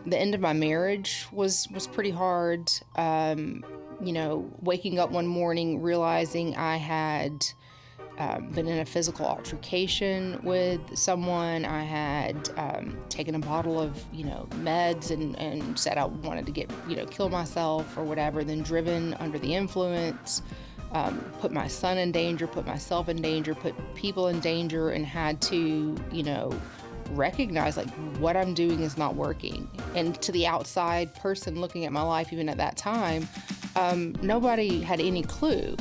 The end of my marriage was pretty hard. Waking up one morning realizing I had been in a physical altercation with someone. I had taken a bottle of, meds and said I wanted to get, kill myself or whatever, then driven under the influence, put my son in danger, put myself in danger, put people in danger, and had to, recognize like what I'm doing is not working. And to the outside person looking at my life, even at that time, nobody had any clue.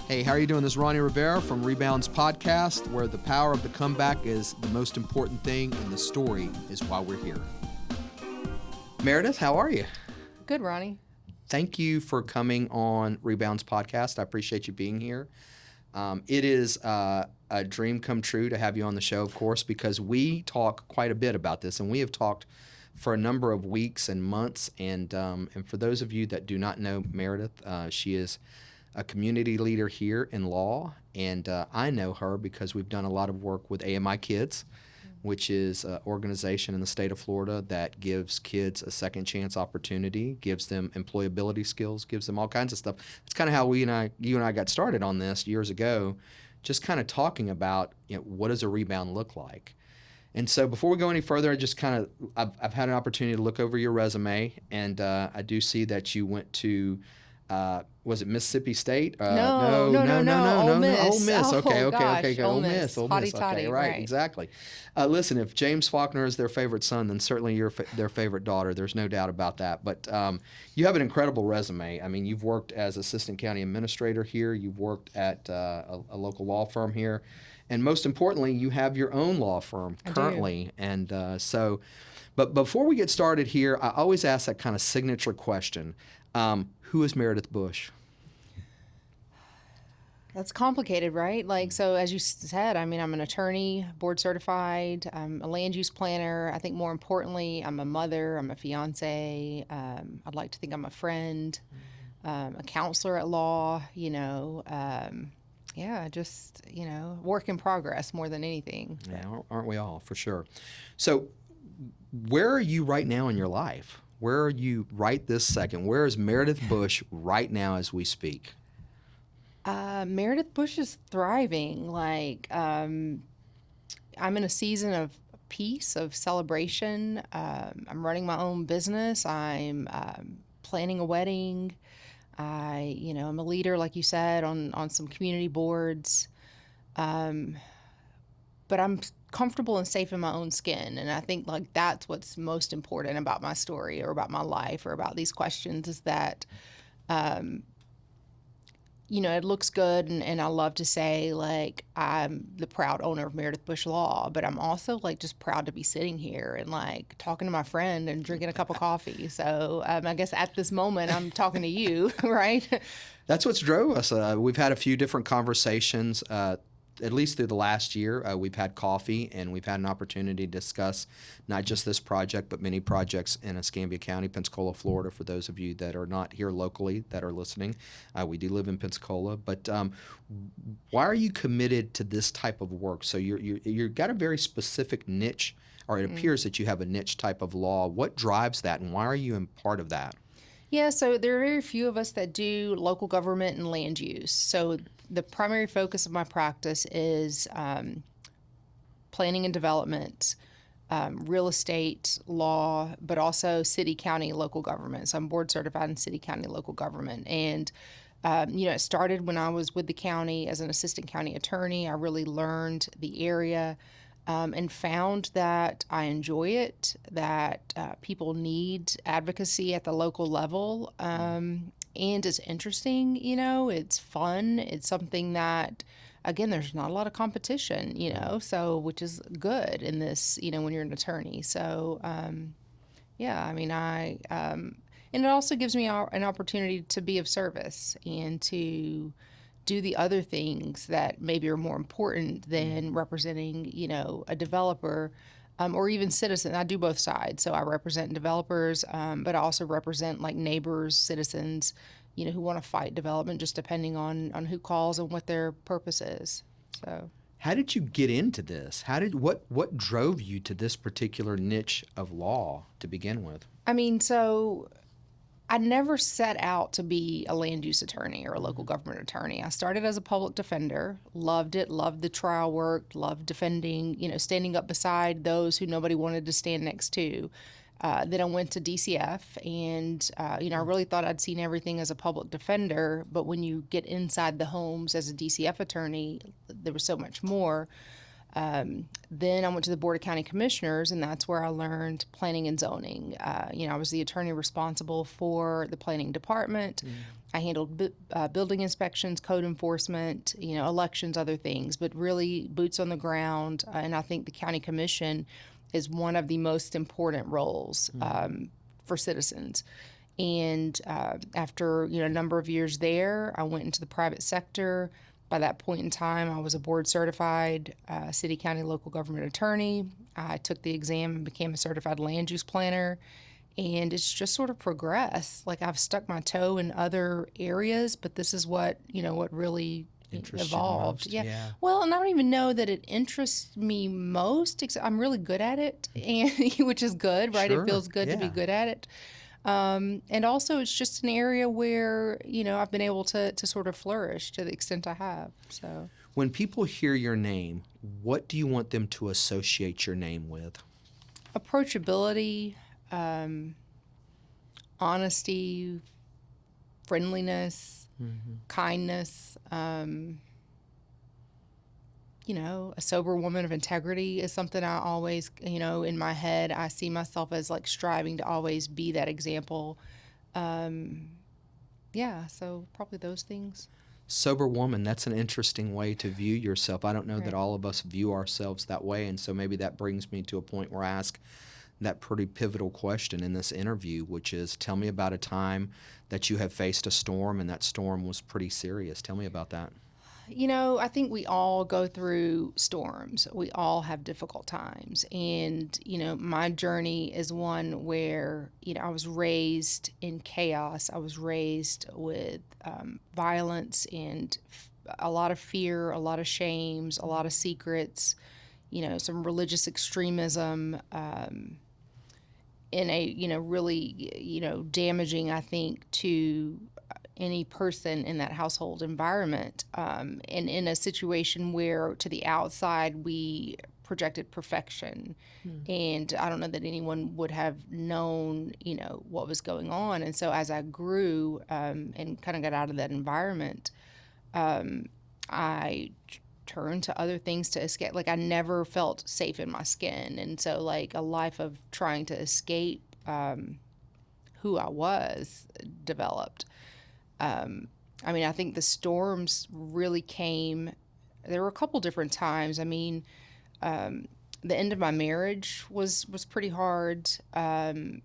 Hey, how are you doing? This is Ronnie Rivera from Rebound's podcast, where the power of the comeback is the most important thing and the story is why we're here. Meredith, how are you? Good, Ronnie. Thank you for coming on Rebound's podcast. I appreciate you being here. It is a dream come true to have you on the show, of course, because we talk quite a bit about this, and we have talked for a number of weeks and months. And for those of you that do not know Meredith, she is a community leader here in law, and I know her because we've done a lot of work with AMI Kids, which is an organization in the state of Florida that gives kids a second chance opportunity, gives them employability skills, gives them all kinds of stuff. It's kind of how you and I got started on this years ago, just kind of talking about what does a rebound look like. And so before we go any further, I've had an opportunity to look over your resume, and I do see that you went to was it Mississippi State? No. Ole Miss. Ole Miss. Oh, Okay. gosh. Ole Miss. Hotty Okay, toddy, right, exactly. Listen, if James Faulkner is their favorite son, then certainly you're their favorite daughter. There's no doubt about that. But you have an incredible resume. I mean, you've worked as assistant county administrator here. You've worked at a local law firm here. And most importantly, you have your own law firm currently. And but before we get started here, I always ask that kind of signature question. Who is Meredith Bush? That's complicated, right? So as you said, I'm an attorney, board certified, I'm a land use planner. I think more importantly, I'm a mother, I'm a fiance. I'd like to think I'm a friend, a counselor at law, just, work in progress more than anything. Yeah, aren't we all, for sure. So where are you right now in your life? Where are you right this second? Where is Meredith Bush right now as we speak? Meredith Bush is thriving. I'm in a season of peace, of celebration. I'm running my own business. I'm planning a wedding. I'm a leader, like you said, on some community boards. But I'm comfortable and safe in my own skin. And I think that's what's most important about my story or about my life or about these questions is that, it looks good and I love to say I'm the proud owner of Meredith Bush Law, but I'm also just proud to be sitting here and talking to my friend and drinking a cup of coffee. So I guess at this moment I'm talking to you, right? That's what's drove us. We've had a few different conversations, at least through the last year. We've had coffee and we've had an opportunity to discuss not just this project, but many projects in Escambia County, Pensacola, Florida, for those of you that are not here locally that are listening. We do live in Pensacola, but why are you committed to this type of work? So you've got a very specific niche, or it appears that you have a niche type of law. What drives that and why are you in part of that? Yeah, so there are very few of us that do local government and land use. So the primary focus of my practice is planning and development, real estate law, but also city, county, local government. So I'm board certified in city, county, local government. And, it started when I was with the county as an assistant county attorney. I really learned the area and found that I enjoy it, that people need advocacy at the local level. And it's interesting, it's fun. It's something that, again, there's not a lot of competition, so which is good in this, when you're an attorney. So, and it also gives me an opportunity to be of service and to do the other things that maybe are more important than representing, a developer or even citizen. I do both sides. So I represent developers, but I also represent neighbors, citizens, who want to fight development, just depending on who calls and what their purpose is. So How did you get into this? What drove you to this particular niche of law to begin with? I mean, so I never set out to be a land use attorney or a local government attorney. I started as a public defender, loved it, loved the trial work, loved defending, standing up beside those who nobody wanted to stand next to. Then I went to DCF, and I really thought I'd seen everything as a public defender. But when you get inside the homes as a DCF attorney, there was so much more. Then I went to the Board of County Commissioners, and that's where I learned planning and zoning. I was the attorney responsible for the planning department. I handled building inspections, code enforcement, elections, other things, but really boots on the ground. And I think the county commission is one of the most important roles for citizens. And after a number of years there, I went into the private sector. By that point in time, I was a board certified city, county, local government attorney. I took the exam and became a certified land use planner. And it's just sort of progressed. Like, I've stuck my toe in other areas, but this is what really Interests you evolved. most, Yeah. yeah. Well, and I don't even know that it interests me most, except I'm really good at it, and which is good, right? Sure, It feels good to be yeah. good at it. And also, it's just an area where, I've been able to sort of flourish to the extent I have. So, When people hear your name, what do you want them to associate your name with? approachability, honesty, friendliness, kindness, a sober woman of integrity is something I always, in my head, I see myself as like striving to always be that example. So probably those things. Sober woman, that's an interesting way to view yourself. I don't know that Right. all of us view ourselves that way, and so maybe that brings me to a point where I ask that pretty pivotal question in this interview, which is, tell me about a time that you have faced a storm and that storm was pretty serious. Tell me about that. I think we all go through storms. We all have difficult times. And, my journey is one where, I was raised in chaos. I was raised with violence and a lot of fear, a lot of shames, a lot of secrets, some religious extremism, in a really, damaging, I think, to any person in that household environment, and in a situation where to the outside we projected perfection. And I don't know that anyone would have known, what was going on. And so as I grew and kind of got out of that environment, I turned to other things to escape. Like, I never felt safe in my skin. And so, like, a life of trying to escape who I was developed. I think the storms really came. There were a couple different times. The end of my marriage was pretty hard. Waking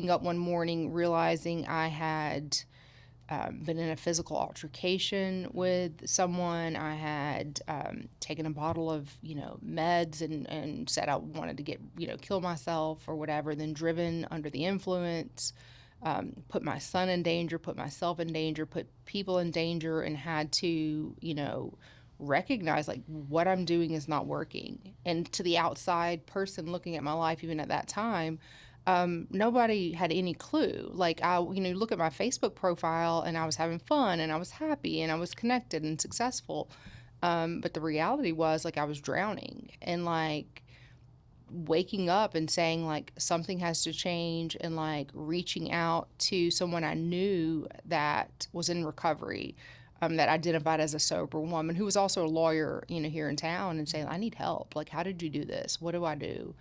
up one morning realizing I had been in a physical altercation with someone. I had taken a bottle of meds and said I wanted to kill myself or whatever. Then driven under the influence. Put my son in danger, put myself in danger, put people in danger, and had to, recognize like what I'm doing is not working. And to the outside person looking at my life, even at that time, nobody had any clue. Like, I, look at my Facebook profile and I was having fun and I was happy and I was connected and successful. But the reality was, like, I was drowning, and like, waking up and saying like something has to change, and like reaching out to someone I knew that was in recovery, that identified as a sober woman who was also a lawyer, here in town, and saying, I need help. Like, how did you do this? What do I do?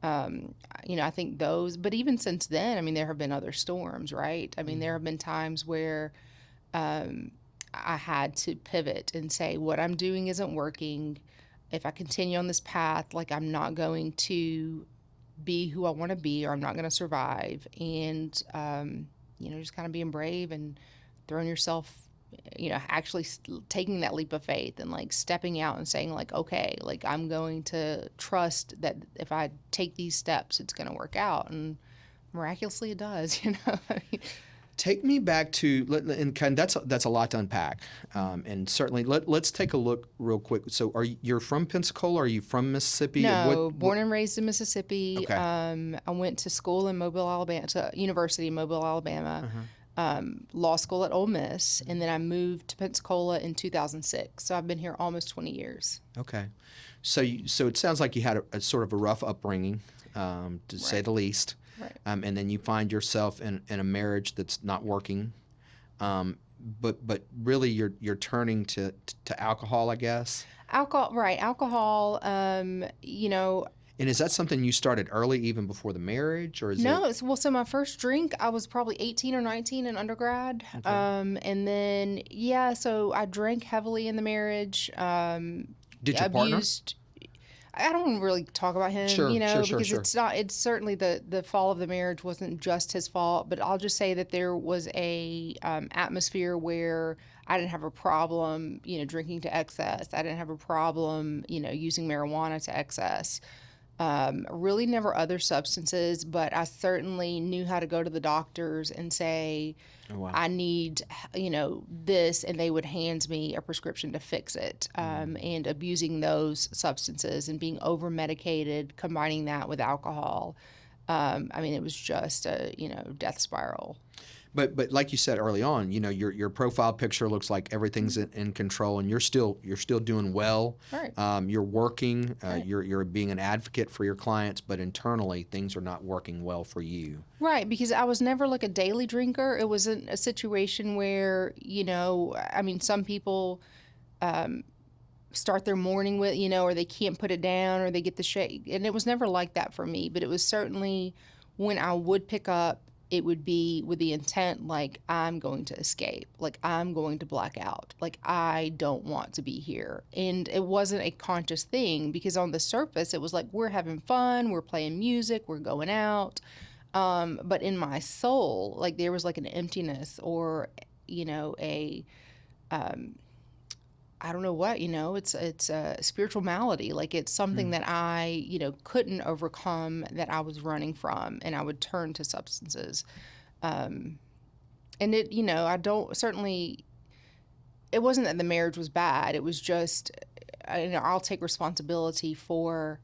I think those, but even since then, there have been other storms, right? There have been times where I had to pivot and say, what I'm doing isn't working. If I continue on this path, like, I'm not going to be who I want to be, or I'm not going to survive. And, just kind of being brave and throwing yourself, actually taking that leap of faith and like stepping out and saying like, okay, like, I'm going to trust that if I take these steps, it's going to work out. And miraculously it does, Take me back to, and kind of, that's a lot to unpack, and certainly let's take a look real quick. So, you're from Pensacola? Are you from Mississippi? No, born and raised in Mississippi. Okay. I went to school in Mobile, Alabama, to university in Mobile, Alabama. Law school at Ole Miss, and then I moved to Pensacola in 2006. So I've been here almost 20 years. Okay. So it sounds like you had a sort of a rough upbringing, to say the least. Right. And then you find yourself in a marriage that's not working. But really you're turning to alcohol, I guess. Alcohol, right. Alcohol, you know. And is that something you started early, even before the marriage, or is No, it? well, so my first drink, I was probably 18 or 19 in undergrad. Okay. And then, so I drank heavily in the marriage. Did your partner? I don't really talk about him, Sure, because sure. it's certainly the fall of the marriage wasn't just his fault, but I'll just say that there was a atmosphere where I didn't have a problem, drinking to excess. I didn't have a problem, using marijuana to excess. Really never other substances, but I certainly knew how to go to the doctors and say, Oh, wow. I need, this, and they would hand me a prescription to fix it. And abusing those substances and being over medicated, combining that with alcohol. It was just a, death spiral. But like you said early on, your profile picture looks like everything's in control, and you're still doing well. Right. You're working. Right. You're being an advocate for your clients, but internally things are not working well for you. Right, because I was never like a daily drinker. It wasn't a situation where some people start their morning with or they can't put it down or they get the shake, and it was never like that for me. But it was certainly when I would pick up, it would be with the intent, like, I'm going to escape, like, I'm going to black out, like, I don't want to be here. And it wasn't a conscious thing, because on the surface, it was like, we're having fun, we're playing music, we're going out. But in my soul, like, there was like an emptiness or, I don't know what, it's a spiritual malady. Like, it's something that I, couldn't overcome, that I was running from, and I would turn to substances. And it, it wasn't that the marriage was bad. It was just, I'll take responsibility for,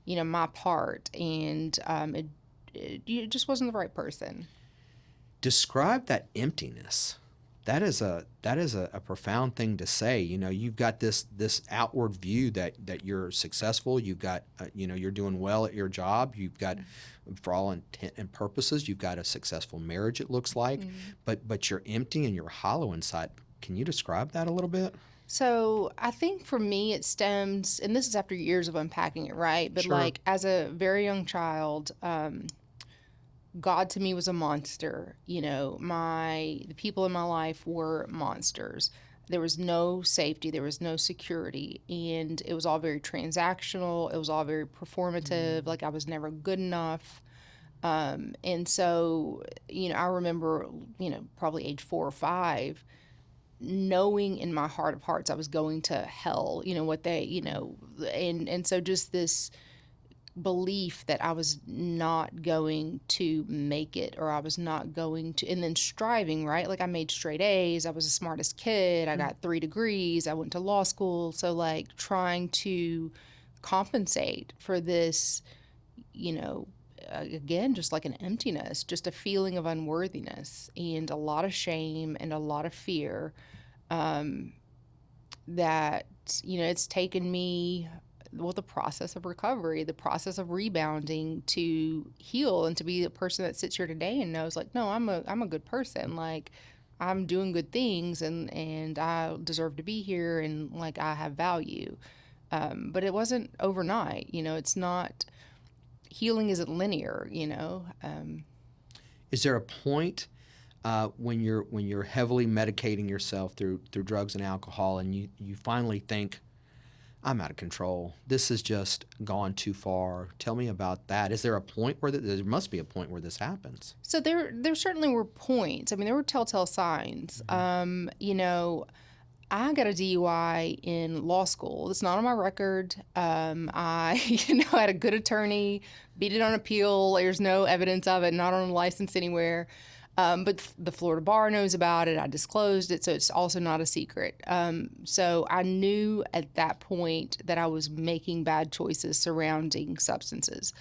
my part. And it just wasn't the right person. Describe that emptiness. That is a profound thing to say. You've got this outward view that you're successful. You've got you're doing well at your job. You've got, for all intent and purposes, you've got a successful marriage. It looks like, but you're empty and you're hollow inside. Can you describe that a little bit? So I think for me it stems, and this is after years of unpacking it, right? But Sure. like, as a very young child, God to me was a monster. The people in my life were monsters. There was no safety, there was no security, and it was all very transactional. It was all very performative. Like, I was never good enough. And so, I remember, probably age 4 or 5, knowing in my heart of hearts I was going to hell. And so just this belief that I was not going to make it, or I was not going to, and then striving, right? Like, I made straight A's. I was the smartest kid. I got 3 degrees. I went to law school. So, like, trying to compensate for this, again, just like an emptiness, just a feeling of unworthiness and a lot of shame and a lot of fear, that, it's taken me, the process of recovery, the process of rebounding, to heal and to be the person that sits here today and knows, like, no, I'm a good person. Like, I'm doing good things, and I deserve to be here, and, like, I have value. But it wasn't overnight. It's not, healing isn't linear. Is there a point when you're heavily medicating yourself through drugs and alcohol, and you finally think, I'm out of control, this has just gone too far? Tell me about that. Is there a point where there must be a point where this happens? So there certainly were points. There were telltale signs. I got a DUI in law school. It's not on my record. I, had a good attorney, beat it on appeal. There's no evidence of it, not on a license anywhere. But the Florida bar knows about it. I disclosed it, so it's also not a secret. So I knew at that point that I was making bad choices surrounding substances.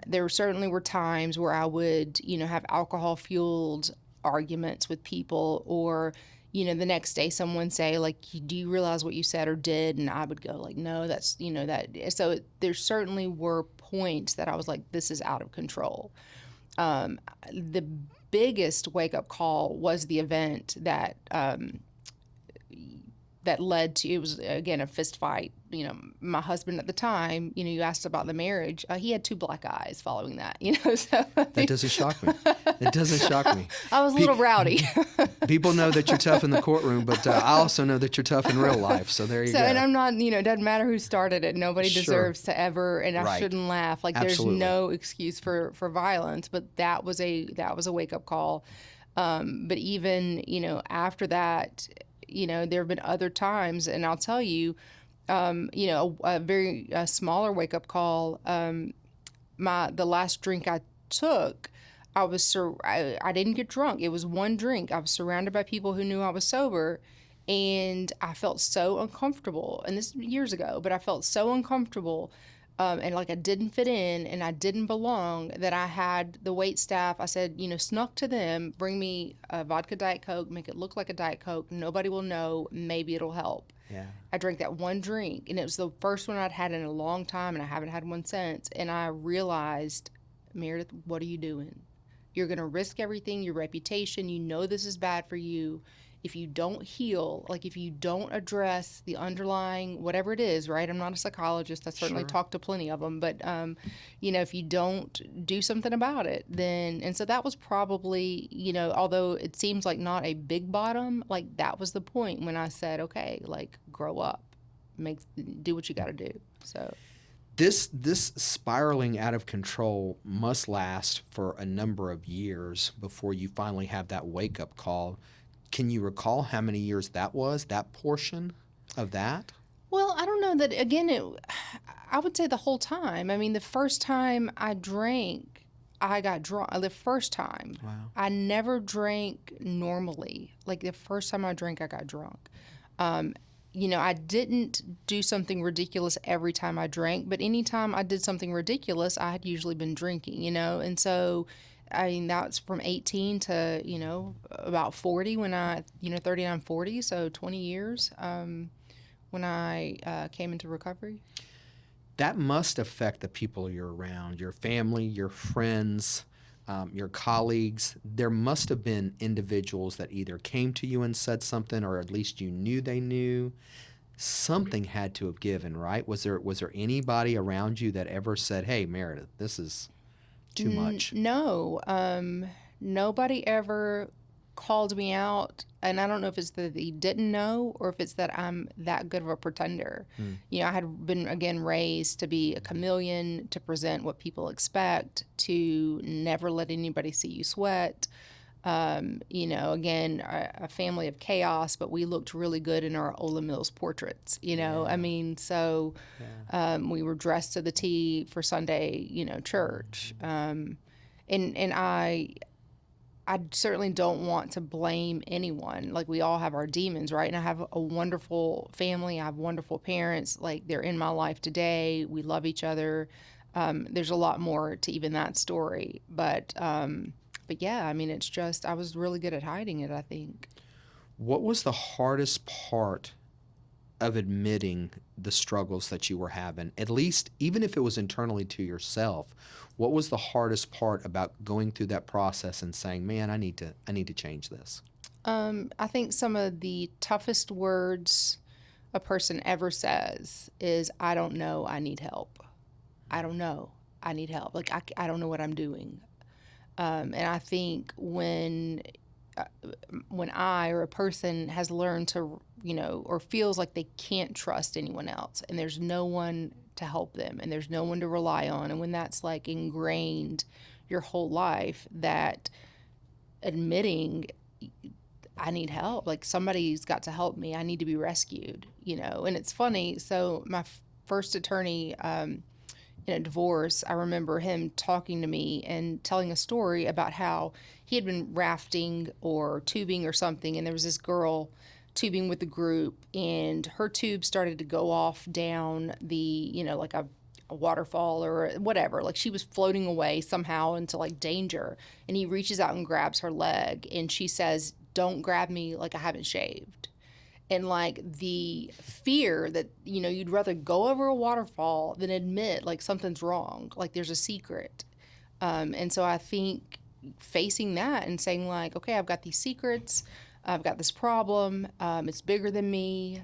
There certainly were times where I would, have alcohol-fueled arguments with people, or, the next day someone say, like, do you realize what you said or did? And I would go, like, no, that's, that. So there certainly were points that I was like, this is out of control. The biggest wake-up call was the event that that led to, it was again a fist fight. My husband at the time, you asked about the marriage. He had 2 black eyes following that. So That doesn't shock me. It doesn't shock me. I was a little rowdy. People know that you're tough in the courtroom, but I also know that you're tough in real life. So there you go. And I'm not, it doesn't matter who started it. Nobody Sure. deserves to ever, and I Right. shouldn't laugh. Like Absolutely. there's no excuse for violence, but that was a wake up call. But even, after that, there have been other times, and I'll tell you, a very smaller wake up call. The last drink I took, I didn't get drunk. It was one drink. I was surrounded by people who knew I was sober, and I felt so uncomfortable. And this was years ago, but I felt so uncomfortable. And like I didn't fit in and I didn't belong, that I had the wait staff, I said, snuck to them, bring me a vodka Diet Coke, make it look like a Diet Coke. Nobody will know. Maybe it'll help. Yeah. I drank that one drink, and it was the first one I'd had in a long time, and I haven't had one since. And I realized, Meredith, what are you doing? You're going to risk everything, your reputation. This is bad for you. If you don't heal, like if you don't address the underlying, whatever it is, right? I'm not a psychologist. I certainly Sure. talk to plenty of them. But, if you don't do something about it, then, and so that was probably, although it seems like not a big bottom, like that was the point when I said, okay, like grow up, do what you got to do. So. This spiraling out of control must last for a number of years before you finally have that wake-up call. Can you recall how many years that was, that portion of that? Well, I don't know that, again, I would say the whole time. I mean, the first time I drank, I got drunk. The first time. Wow. I never drank normally. Like the first time I drank, I got drunk. I didn't do something ridiculous every time I drank, but anytime I did something ridiculous, I had usually been drinking, and so, I mean, that's from 18 to, about 40 when 39, 40, so 20 years when I came into recovery. That must affect the people you're around, your family, your friends, your colleagues. There must have been individuals that either came to you and said something, or at least you knew they knew. Something had to have given, right? Was there anybody around you that ever said, "Hey, Meredith, this is too much"? No, nobody ever called me out, and I don't know if it's that they didn't know or if it's that I'm that good of a pretender. I had been, again, raised to be a chameleon, to present what people expect, to never let anybody see you sweat. Again, a family of chaos, but we looked really good in our Ola Mills portraits, I mean, so we were dressed to the T for Sunday, church. And I certainly don't want to blame anyone. Like, we all have our demons, right? And I have a wonderful family. I have wonderful parents. Like, they're in my life today. We love each other. There's a lot more to even that story. But yeah, I mean, it's just, I was really good at hiding it, I think. What was the hardest part of admitting the struggles that you were having? At least, even if it was internally to yourself, what was the hardest part about going through that process and saying, "Man, I need to change this"? I think some of the toughest words a person ever says is, "I don't know, I need help. I don't know, I need help. Like, I don't know what I'm doing." And I think when I or a person has learned to, or feels like they can't trust anyone else, and there's no one to help them, and there's no one to rely on, and when that's like ingrained your whole life, that admitting, I need help, like somebody's got to help me, I need to be rescued, And it's funny, so my first attorney, in a divorce, I remember him talking to me and telling a story about how he had been rafting or tubing or something, and there was this girl tubing with the group, and her tube started to go off down the, like a waterfall or whatever. Like she was floating away somehow into like danger, and he reaches out and grabs her leg, and she says, "Don't grab me like I haven't shaved." And like the fear that you'd rather go over a waterfall than admit like something's wrong, like there's a secret. And so I think facing that and saying like, okay, I've got these secrets, I've got this problem, it's bigger than me,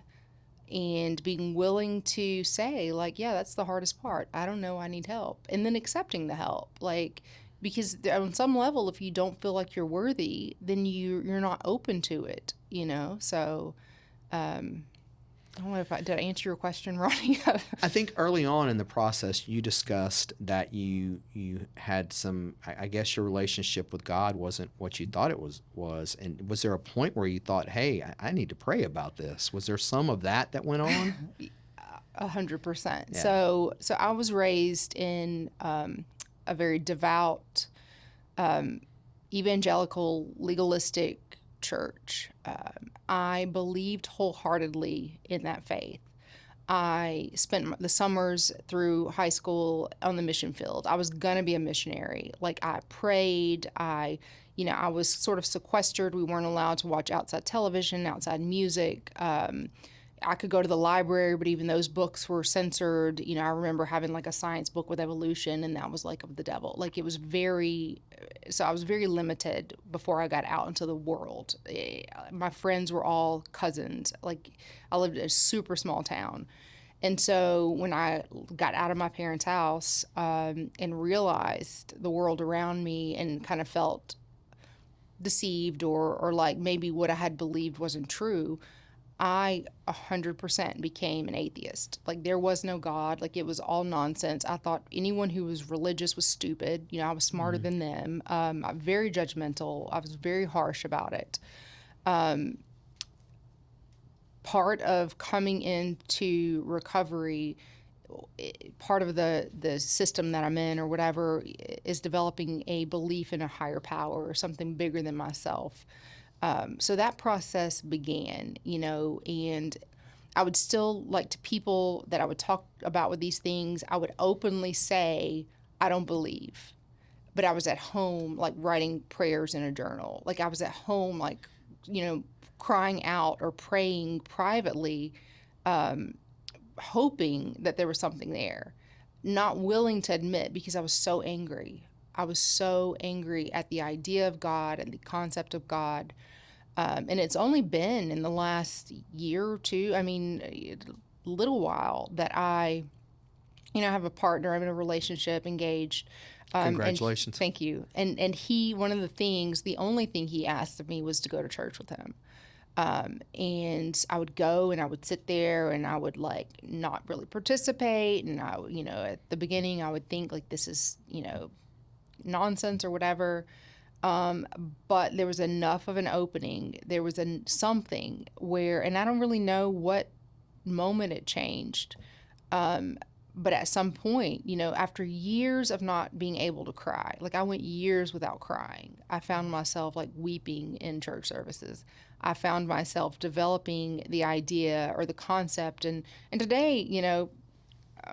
and being willing to say like, yeah, that's the hardest part, I don't know, I need help, and then accepting the help, like, because on some level if you don't feel like you're worthy, then you're not open to it, so I don't know if did I answer your question, Ronnie? I think early on in the process, you discussed that you had some. I guess your relationship with God wasn't what you thought it was. And was there a point where you thought, "Hey, I need to pray about this"? Was there some of that went on? 100%. Yeah. So I was raised in a very devout, evangelical, legalistic church. I believed wholeheartedly in that faith. I spent the summers through high school on the mission field. I was going to be a missionary. Like I prayed, I was sort of sequestered. We weren't allowed to watch outside television, outside music. I could go to the library, but even those books were censored. I remember having like a science book with evolution, and that was like of the devil. Like it was so I was very limited before I got out into the world. My friends were all cousins. Like I lived in a super small town. And so when I got out of my parents' house and realized the world around me and kind of felt deceived or like maybe what I had believed wasn't true, I 100% became an atheist. Like there was no God. Like it was all nonsense. I thought anyone who was religious was stupid. I was smarter than them. I'm very judgmental. I was very harsh about it. Part of coming into recovery, part of the system that I'm in or whatever, is developing a belief in a higher power or something bigger than myself. So that process began, and I would still, like, to people that I would talk about with these things, I would openly say, I don't believe. But I was at home, like, writing prayers in a journal. Like, I was at home, like, crying out or praying privately, hoping that there was something there, not willing to admit because I was so angry. I was so angry at the idea of God and the concept of God. And it's only been in the last year or two, a little while, that I have a partner, I'm in a relationship, engaged. Congratulations. Thank you. And he, one of the only thing he asked of me was to go to church with him. And I would go and I would sit there and I would like not really participate. And at the beginning I would think like this is, nonsense or whatever. But there was enough of an opening. There was something where, and I don't really know what moment it changed. But at some point, after years of not being able to cry, like I went years without crying, I found myself like weeping in church services. I found myself developing the idea or the concept. And today,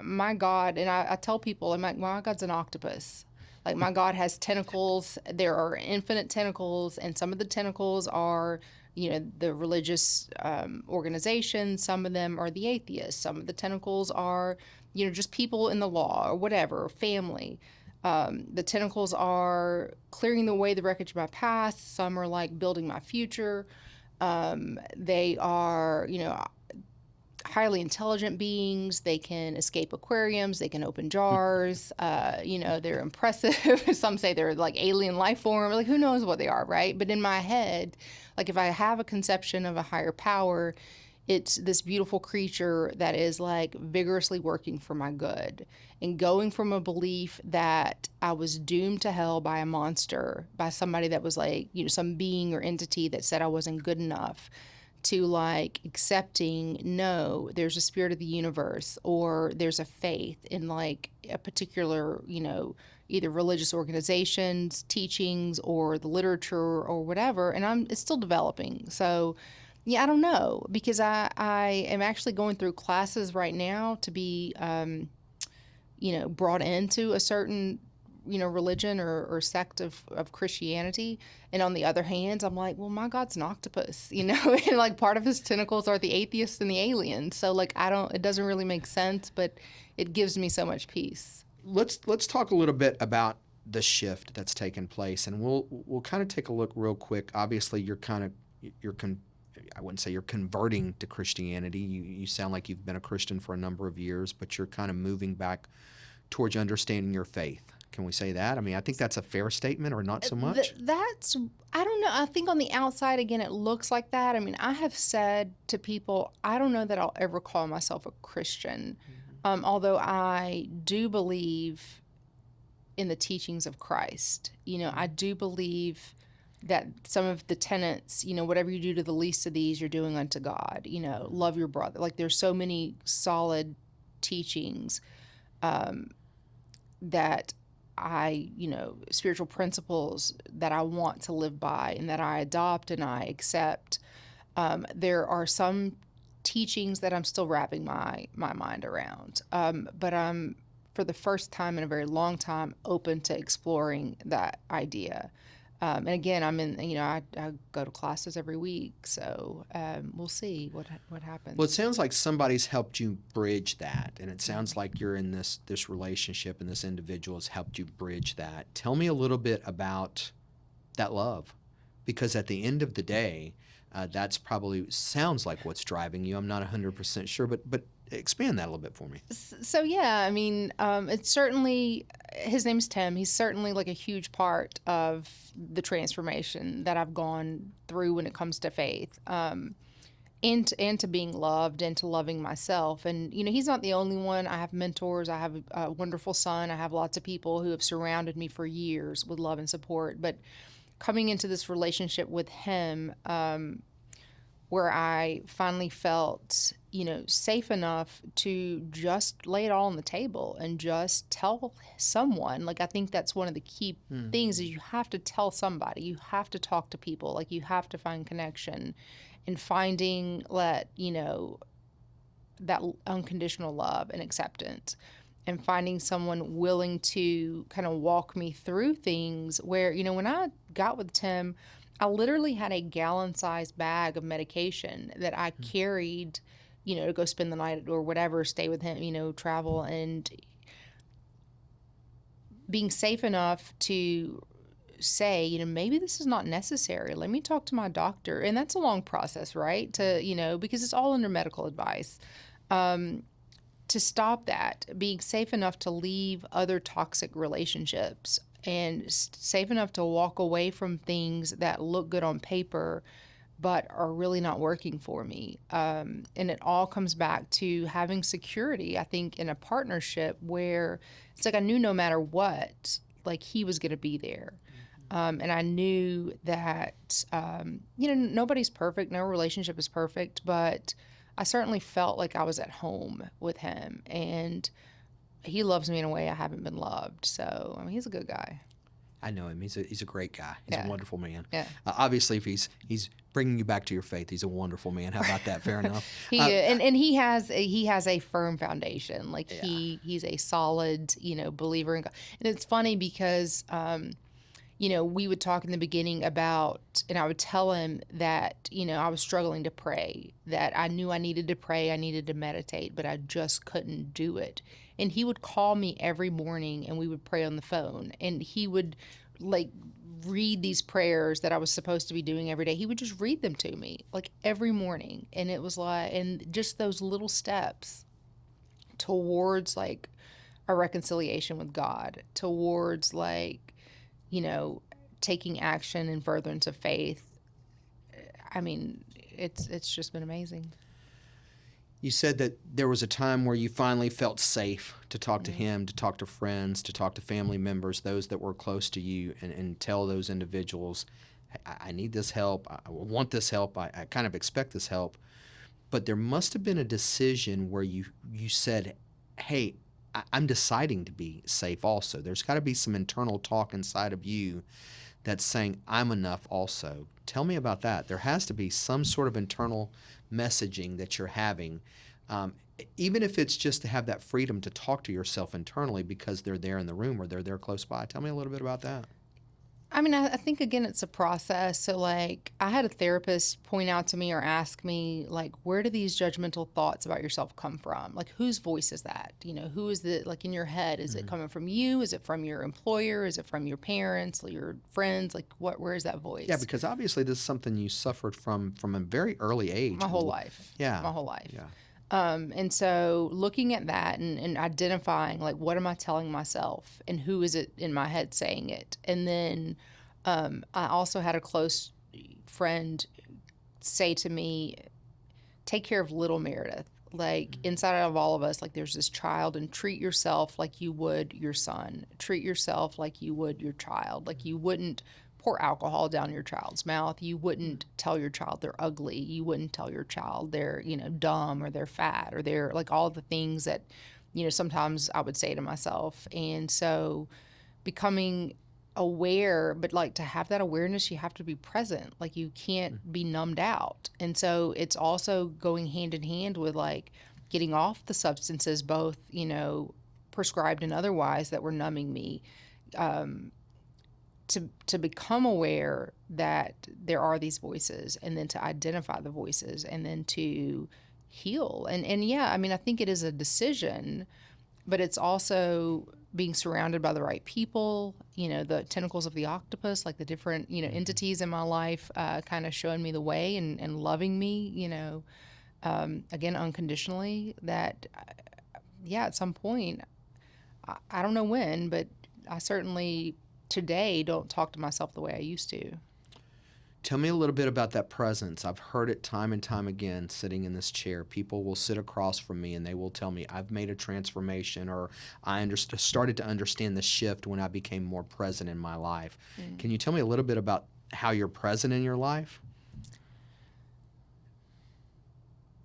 my God, and I tell people, I'm like, my God's an octopus. Like my God has tentacles. There are infinite tentacles, and some of the tentacles are, the religious organizations. Some of them are the atheists. Some of the tentacles are, just people in the law or whatever, family. The tentacles are clearing the way, the wreckage of my past. Some are like building my future. They are, highly intelligent beings. They can escape aquariums. They can open jars. They're impressive. Some say they're like alien life form. Like who knows what they are, right? But in my head, like if I have a conception of a higher power, it's this beautiful creature that is like vigorously working for my good, and going from a belief that I was doomed to hell by a monster, by somebody that was like, some being or entity that said I wasn't good enough, to like accepting, no, there's a spirit of the universe, or there's a faith in like a particular, either religious organizations, teachings, or the literature or whatever. And it's still developing. So yeah, I don't know, because I am actually going through classes right now to be, brought into a certain, religion or sect of Christianity. And on the other hand, I'm like, well, my God's an octopus, and like part of his tentacles are the atheists and the aliens. So like, it doesn't really make sense, but it gives me so much peace. Let's talk a little bit about the shift that's taken place, and we'll kind of take a look real quick. Obviously, I wouldn't say you're converting to Christianity. You sound like you've been a Christian for a number of years, but you're kind of moving back towards understanding your faith. Can we say that? I mean, I think that's a fair statement, or not so much? I don't know. I think on the outside, again, it looks like that. I mean, I have said to people, I don't know that I'll ever call myself a Christian, although I do believe in the teachings of Christ. I do believe that some of the tenets, whatever you do to the least of these, you're doing unto God. Love your brother. Like, there's so many solid teachings that spiritual principles that I want to live by and that I adopt and I accept. There are some teachings that I'm still wrapping my mind around. But I'm, for the first time in a very long time, open to exploring that idea. And again, I'm in, I go to classes every week, so we'll see what happens. Well, it sounds like somebody's helped you bridge that, and it sounds like you're in this relationship, and this individual has helped you bridge that. Tell me a little bit about that love, because at the end of the day, that's probably sounds like what's driving you. I'm not 100% sure, but expand that a little bit for me. So yeah, I mean, it's certainly, his name's Tim. He's certainly like a huge part of the transformation that I've gone through when it comes to faith, and to being loved and to loving myself. And he's not the only one. I have mentors. I have a wonderful son. I have lots of people who have surrounded me for years with love and support. But coming into this relationship with him, where I finally felt, safe enough to just lay it all on the table and just tell someone. Like, I think that's one of the key things, is you have to tell somebody. You have to talk to people. Like, you have to find connection, and finding that unconditional love and acceptance, and finding someone willing to kind of walk me through things where, when I got with Tim, I literally had a gallon-sized bag of medication that I carried, to go spend the night or whatever, stay with him, travel, and being safe enough to say, maybe this is not necessary. Let me talk to my doctor. And that's a long process, right? To, because it's all under medical advice. To stop that, being safe enough to leave other toxic relationships, and safe enough to walk away from things that look good on paper but are really not working for me. And it all comes back to having security, I think, in a partnership where it's like I knew no matter what, like, he was going to be there. And I knew that, nobody's perfect. No relationship is perfect, but I certainly felt like I was at home with him, and he loves me in a way I haven't been loved. So, I mean, he's a good guy. I know him. He's a great guy. He's a wonderful man. Yeah. Obviously, if he's bringing you back to your faith, he's a wonderful man. How about that? Fair enough. And he has a firm foundation. Like, he's a solid, believer in God. And it's funny because, we would talk in the beginning about, and I would tell him that, I was struggling to pray, that I knew I needed to pray, I needed to meditate, but I just couldn't do it. And he would call me every morning, and we would pray on the phone, and he would like read these prayers that I was supposed to be doing every day. He would just read them to me like every morning. And it was like, and just those little steps towards like a reconciliation with God, towards like, taking action in furtherance of faith. I mean, it's just been amazing. You said that there was a time where you finally felt safe to talk to him, to talk to friends, to talk to family members, those that were close to you, and tell those individuals, I need this help. I want this help. I kind of expect this help. But there must have been a decision where you said, hey, I'm deciding to be safe also. There's got to be some internal talk inside of you that's saying, I'm enough also. Tell me about that. There has to be some sort of internal messaging that you're having, um, even if it's just to have that freedom to talk to yourself internally because they're there in the room or they're there close by. Tell me a little bit about that. I mean, I think again, it's a process. So, like, I had a therapist point out to me or ask me, like, where do these judgmental thoughts about yourself come from? Like, whose voice is that? You know, who is the, like, in your head? Is it coming from you? Is it from your employer? Is it from your parents, your friends? Like, where is that Yeah, voice? because obviously this is something you suffered from a very early age. My whole life. Yeah, My whole life. yeah. And so looking at that and identifying, like, what am I telling myself and who is it in my head saying it? And then I also had a close friend say to me, take care of little Meredith. Like, inside of all of us, like, there's this child, and treat yourself like you would your son. Treat yourself like you would your child. Like, you wouldn't pour alcohol down your child's mouth. You wouldn't tell your child they're ugly. You wouldn't tell your child they're, dumb or they're fat or they're, like, all the things that, sometimes I would say to myself. And so becoming aware, but, like, to have that awareness, you have to be present. Like, you can't be numbed out. And so it's also going hand in hand with, like, getting off the substances, both, prescribed and otherwise, that were numbing me, to become aware that there are these voices, and then to identify the voices, and then to heal. And yeah, I mean, I think it is a decision, but it's also being surrounded by the right people, the tentacles of the octopus, like the different, entities in my life, kind of showing me the way, and loving me, again, unconditionally. That, yeah, at some point, I don't know when, but I certainly today don't talk to myself the way I used to. Tell me a little bit about that presence. I've heard it time and time again sitting in this chair. People will sit across from me and they will tell me, I've made a transformation, or I started to understand the shift when I became more present in my life. Can you tell me a little bit about how you're present in your life?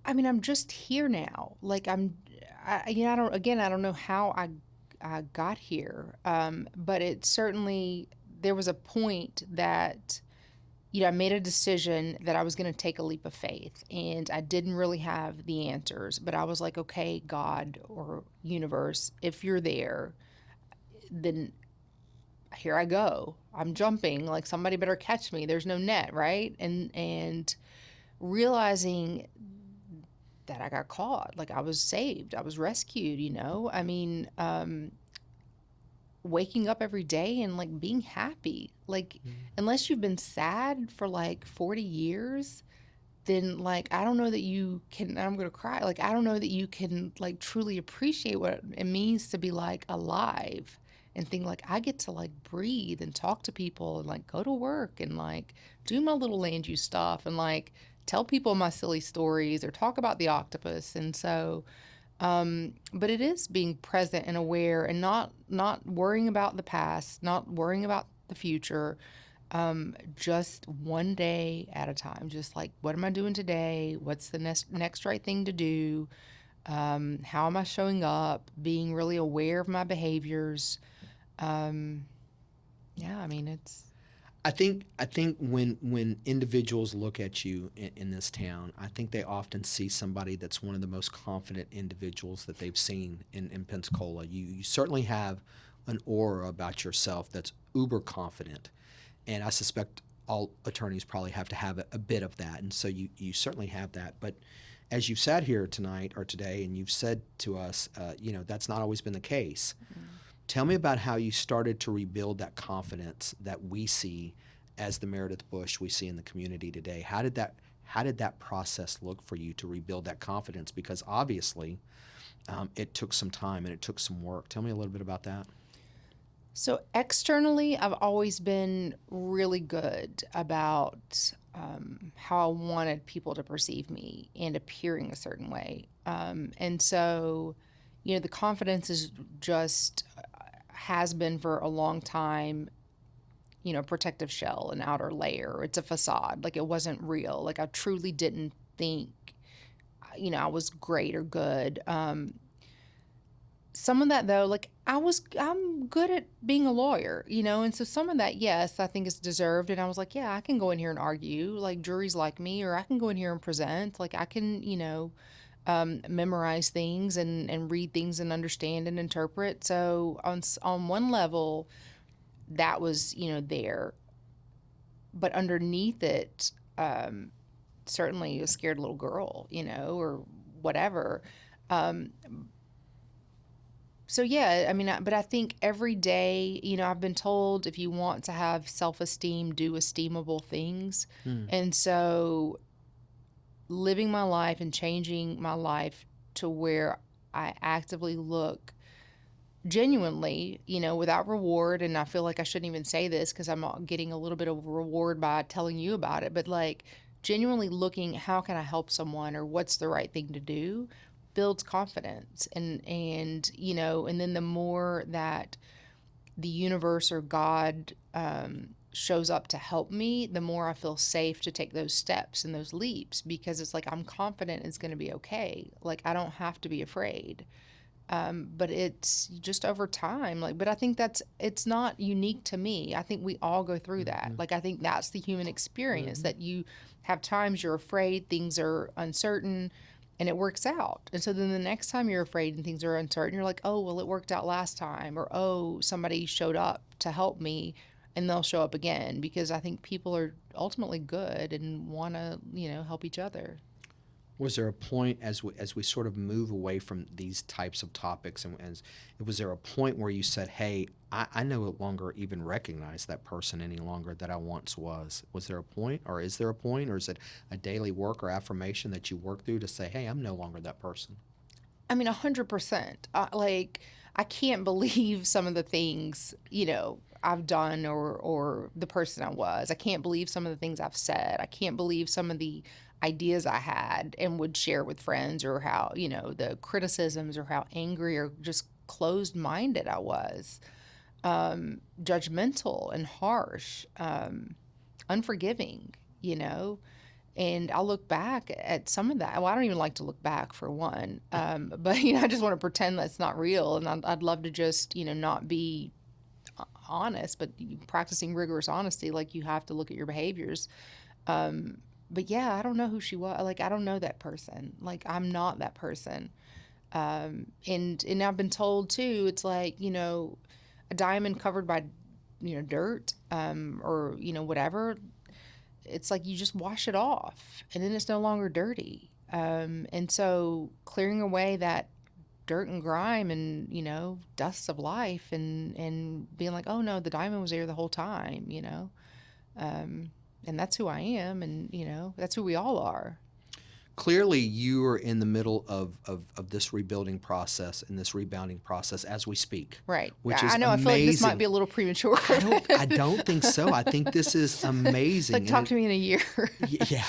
I mean, I'm just here now. Like, I don't know how I got here. But it certainly, there was a point that, I made a decision that I was going to take a leap of faith, and I didn't really have the answers, but I was like, okay, God or universe, if you're there, then here I go. I'm jumping. Like, somebody better catch me. There's no net, right? And realizing that I got caught, like, I was saved, I was rescued. I mean, waking up every day and, like, being happy, like, unless you've been sad for like 40 years, then, like, I don't know that you can, I'm gonna cry, like, I don't know that you can, like, truly appreciate what it means to be, like, alive, and think, like, I get to, like, breathe and talk to people and, like, go to work and, like, do my little land use stuff and, like, tell people my silly stories or talk about the octopus. And so, but it is being present and aware, and not worrying about the past, not worrying about the future, just one day at a time. Just like, what am I doing today? What's the next right thing to do? How am I showing up? Being really aware of my behaviors. Yeah, I mean, it's. I think when individuals look at you in this town, I think they often see somebody that's one of the most confident individuals that they've seen in Pensacola. You certainly have an aura about yourself that's uber confident, and I suspect all attorneys probably have to have a bit of that, and so you certainly have that. But as you've sat here tonight or today, and you've said to us, that's not always been the case. Tell me about how you started to rebuild that confidence that we see as the Meredith Bush we see in the community today. How did that process look for you to rebuild that confidence? Because obviously, it took some time and it took some work. Tell me a little bit about that. So externally, I've always been really good about, how I wanted people to perceive me and appearing a certain way. And so, the confidence is just, has been for a long time, protective shell, an outer layer. It's a facade. Like, it wasn't real. Like, I truly didn't think, I was great or good. Some of that, though, like, I'm good at being a lawyer, and so some of that, yes, I think is deserved. And I was like, yeah, I can go in here and argue, like, juries like me, or I can go in here and present, like, I can, memorize things and read things and understand and interpret. So on one level, that was, there, but underneath it, certainly a scared little girl, or whatever. Um, So yeah, I mean, but I think every day, I've been told if you want to have self-esteem, do esteemable things. Hmm. And so living my life and changing my life to where I actively look genuinely, without reward. And I feel like I shouldn't even say this because I'm getting a little bit of a reward by telling you about it, but like genuinely looking, how can I help someone, or what's the right thing to do, builds confidence. And then the more that the universe or God shows up to help me, the more I feel safe to take those steps and those leaps, because it's like I'm confident it's going to be okay. Like, I don't have to be afraid. But it's just over time. Like, but I think it's not unique to me. I think we all go through that. Like, I think that's the human experience, that you have times you're afraid, things are uncertain, and it works out. And so then the next time you're afraid and things are uncertain, you're like, oh, well, it worked out last time, or, oh, somebody showed up to help me, and they'll show up again, because I think people are ultimately good and want to, help each other. Was there a point as we sort of move away from these types of topics, and was there a point where you said, hey, I no longer even recognize that person any longer that I once was? Was there a point, or is there a point, or is it a daily work or affirmation that you work through to say, hey, I'm no longer that person? I mean, 100%. Like, I can't believe some of the things, I've done, or the person I was. I can't believe some of the things I've said. I can't believe some of the ideas I had and would share with friends, or how, the criticisms, or how angry or just closed-minded I was, judgmental and harsh, unforgiving, and I'll look back at some of that. Well, I don't even like to look back, for one. But, I just want to pretend that's not real. And I'd love to just, not be honest, but practicing rigorous honesty, like, you have to look at your behaviors. But yeah, I don't know who she was. Like, I don't know that person. Like, I'm not that person. And I've been told too, it's like, a diamond covered by, dirt, or, whatever. It's like you just wash it off, and then it's no longer dirty. And so clearing away that dirt and grime and, dust of life, and being like, oh no, the diamond was there the whole time, and that's who I am, and, that's who we all are. Clearly, you are in the middle of this rebuilding process and this rebounding process as we speak. Right. Which is I know. amazing. I feel like this might be a little premature. I don't think so. I think this is amazing. Like, talk to me in a year. Yeah,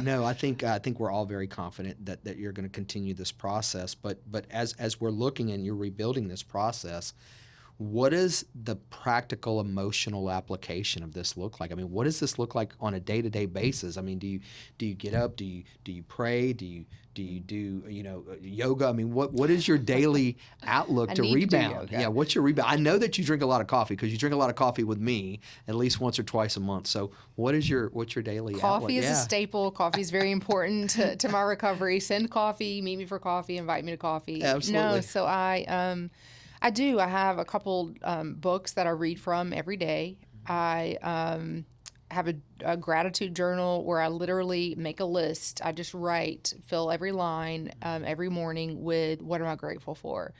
no. I think we're all very confident that you're going to continue this process. But as we're looking and you're rebuilding this process, what does the practical emotional application of this look like? I mean, what does this look like on a day-to-day basis? I mean, do you get up? Do you pray? Do you do yoga? I mean, what is your daily outlook to rebound? Yeah, what's your rebound? I know that you drink a lot of coffee, because you drink a lot of coffee with me at least once or twice a month. So what's your daily outlook? Coffee is a staple. Coffee is very important to my recovery. Send coffee, meet me for coffee, invite me to coffee. Absolutely. No, so I do. I have a couple books that I read from every day. I have a gratitude journal where I literally make a list. I just fill every line every morning with what am I grateful for.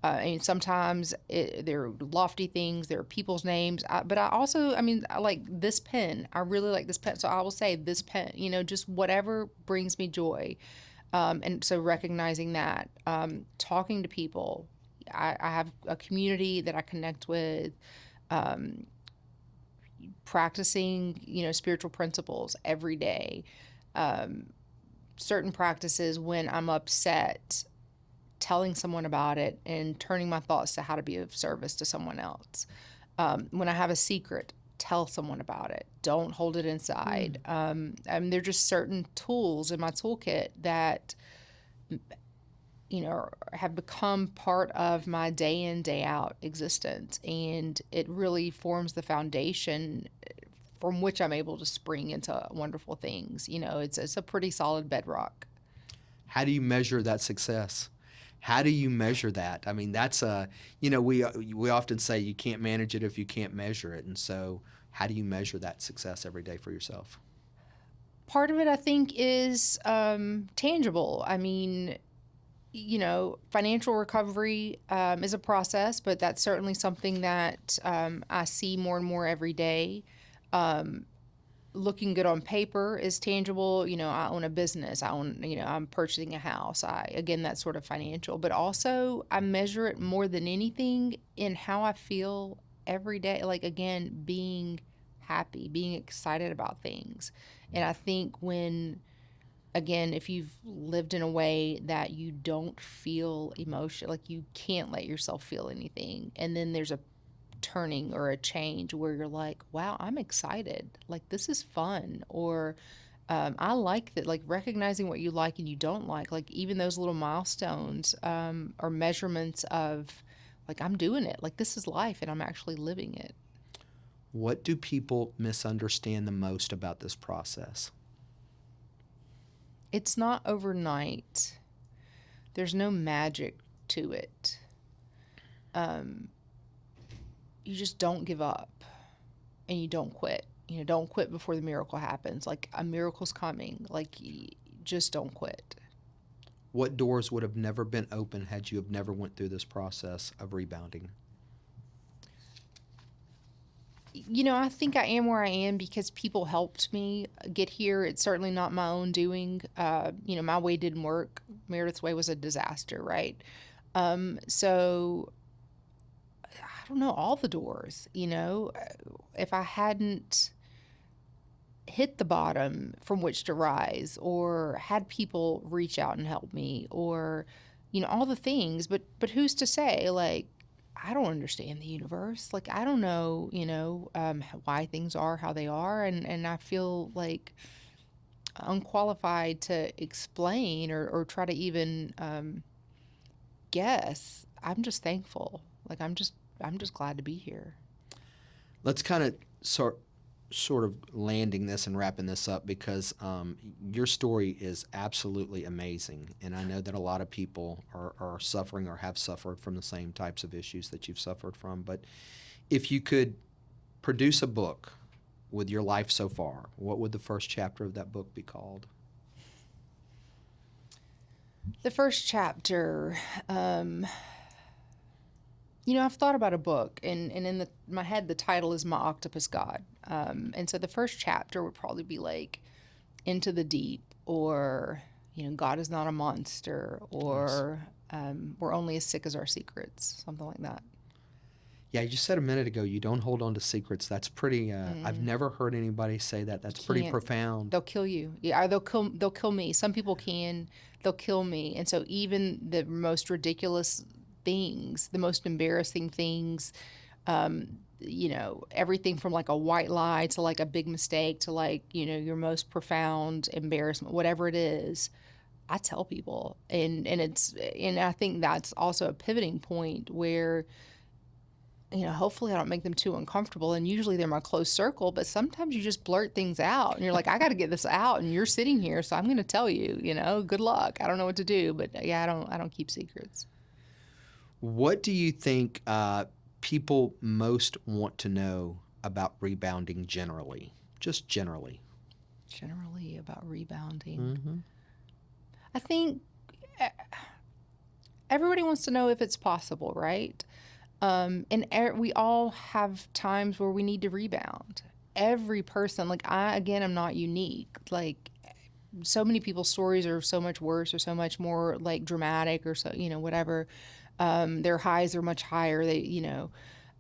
And sometimes there are lofty things, there are people's names, but I also, I like this pen. I really like this pen, so I will say this pen, just whatever brings me joy. And so recognizing that, talking to people, I have a community that I connect with, practicing, spiritual principles every day, certain practices when I'm upset, telling someone about it and turning my thoughts to how to be of service to someone else. When I have a secret, tell someone about it. Don't hold it inside. There are just certain tools in my toolkit that, have become part of my day in, day out existence. And it really forms the foundation from which I'm able to spring into wonderful things. It's a pretty solid bedrock. How do you measure that success? How do you measure that? I mean, that's we often say you can't manage it if you can't measure it. And so how do you measure that success every day for yourself? Part of it, I think, is tangible. I mean, financial recovery is a process, but that's certainly something that I see more and more every day. Looking good on paper is tangible. I own a business. I'm purchasing a house. Again, that's sort of financial, but also I measure it more than anything in how I feel every day. Like, again, being happy, being excited about things. And I think if you've lived in a way that you don't feel emotion, like you can't let yourself feel anything, and then there's a turning or a change where you're like, wow, I'm excited. Like, this is fun. Or I like that, like recognizing what you like and you don't like even those little milestones are measurements of like, I'm doing it. Like, this is life and I'm actually living it. What do people misunderstand the most about this process? It's not overnight. There's no magic to it. You just don't give up and you don't quit. Don't quit before the miracle happens. Like, a miracle's coming. Like, just don't quit. What doors would have never been open had you have never went through this process of rebounding? I think I am where I am because people helped me get here. It's certainly not my own doing. My way didn't work. Meredith's way was a disaster, right? So I don't know, all the doors, if I hadn't hit the bottom from which to rise, or had people reach out and help me, or, all the things, but who's to say, like, I don't understand the universe. Like, I don't know, why things are how they are. And I feel like unqualified to explain or try to even guess. I'm just thankful. Like, I'm just glad to be here. Let's kind of sort of landing this and wrapping this up because your story is absolutely amazing. And I know that a lot of people are suffering or have suffered from the same types of issues that you've suffered from. But if you could produce a book with your life so far, what would the first chapter of that book be called? The first chapter, I've thought about a book, and in my head, the title is My Octopus God. And so the first chapter would probably be like Into the Deep, or, God is not a monster, or We're only as sick as our secrets, something like that. Yeah, you just said a minute ago, you don't hold on to secrets. That's pretty, I've never heard anybody say that. That's pretty profound. They'll kill you. Yeah, or they'll kill me. Some people can. They'll kill me. And so even the most ridiculous things, the most embarrassing things, everything from like a white lie to like a big mistake to like, your most profound embarrassment, whatever it is, I tell people. And I think that's also a pivoting point where, hopefully I don't make them too uncomfortable. And usually they're my close circle, but sometimes you just blurt things out and you're like, I got to get this out, and you're sitting here, so I'm going to tell you, good luck. I don't know what to do, but yeah, I don't keep secrets. What do you think people most want to know about rebounding generally? Just generally. Generally about rebounding. Mm-hmm. I think everybody wants to know if it's possible, right? And we all have times where we need to rebound. Every person, like I'm not unique. Like, so many people's stories are so much worse or so much more like dramatic or so, whatever. Their highs are much higher.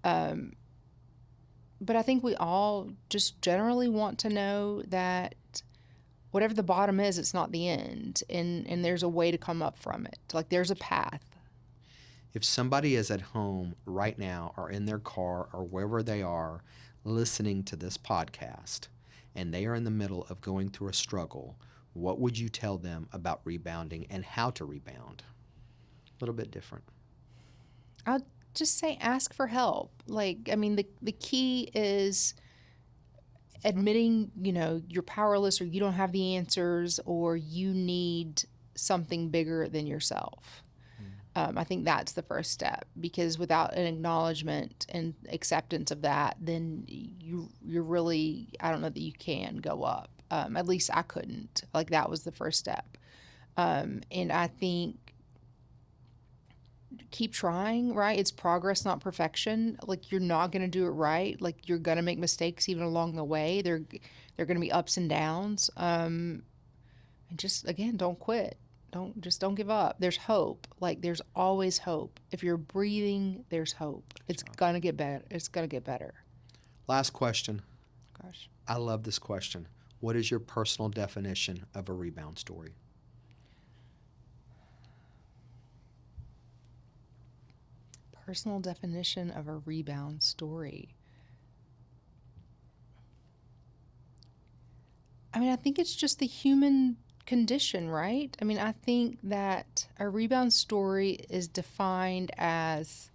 But I think we all just generally want to know that whatever the bottom is, it's not the end, and there's a way to come up from it. Like, there's a path. If somebody is at home right now or in their car or wherever they are listening to this podcast and they are in the middle of going through a struggle, what would you tell them about rebounding and how to rebound? A little bit different. I'll just say ask for help. Like, I mean, the key is admitting, you're powerless or you don't have the answers or you need something bigger than yourself. I think that's the first step, because without an acknowledgement and acceptance of that, then you're really, I don't know that you can go up. At least I couldn't. Like, that was the first step. And I think keep trying, right? It's progress, not perfection. Like, you're not going to do it right. Like, you're going to make mistakes even along the way. They're going to be ups and downs. And just, again, don't quit. Don't give up. There's hope. Like, there's always hope. If you're breathing, there's hope. It's going to get better. It's going to get better. Last question. Gosh. I love this question. What is your personal definition of a rebound story? Personal definition of a rebound story. I mean, I think it's just the human condition, right? I mean, I think that a rebound story is defined as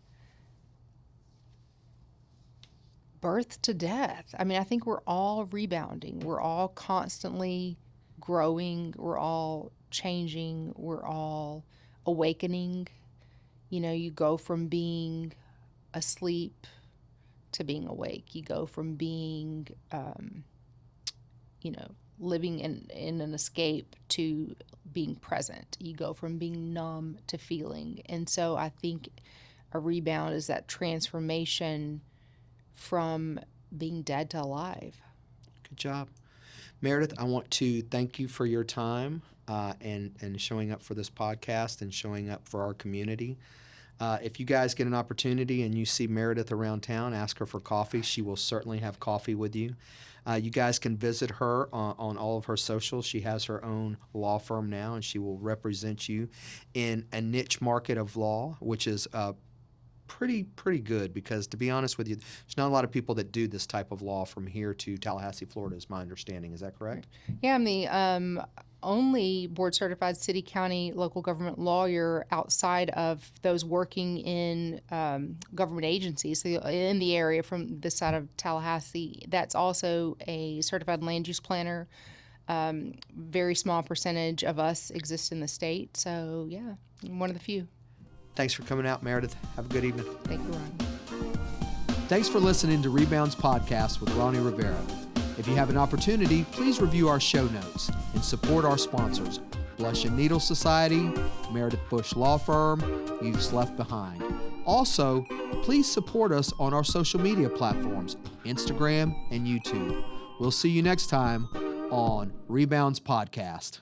birth to death. I mean, I think we're all rebounding. We're all constantly growing. We're all changing. We're all awakening. You go from being asleep to being awake. You go from being, living in an escape to being present. You go from being numb to feeling. And so I think a rebound is that transformation from being dead to alive. Good job. Meredith, I want to thank you for your time and showing up for this podcast and showing up for our community. If you guys get an opportunity and you see Meredith around town, ask her for coffee. She will certainly have coffee with you. You guys can visit her on all of her socials. She has her own law firm now, and she will represent you in a niche market of law, which is pretty good, because, to be honest with you, there's not a lot of people that do this type of law from here to Tallahassee, Florida, is my understanding. Is that correct? Yeah, I'm the only board-certified city, county, local government lawyer outside of those working in government agencies in the area from this side of Tallahassee. That's also a certified land use planner. Very small percentage of us exist in the state. So, yeah, I'm one of the few. Thanks for coming out, Meredith. Have a good evening. Thank you, Ron. Thanks for listening to Rebounds Podcast with Ronnie Rivera. If you have an opportunity, please review our show notes and support our sponsors, Blush and Needle Society, Meredith Bush Law Firm, Youths Left Behind. Also, please support us on our social media platforms, Instagram and YouTube. We'll see you next time on Rebounds Podcast.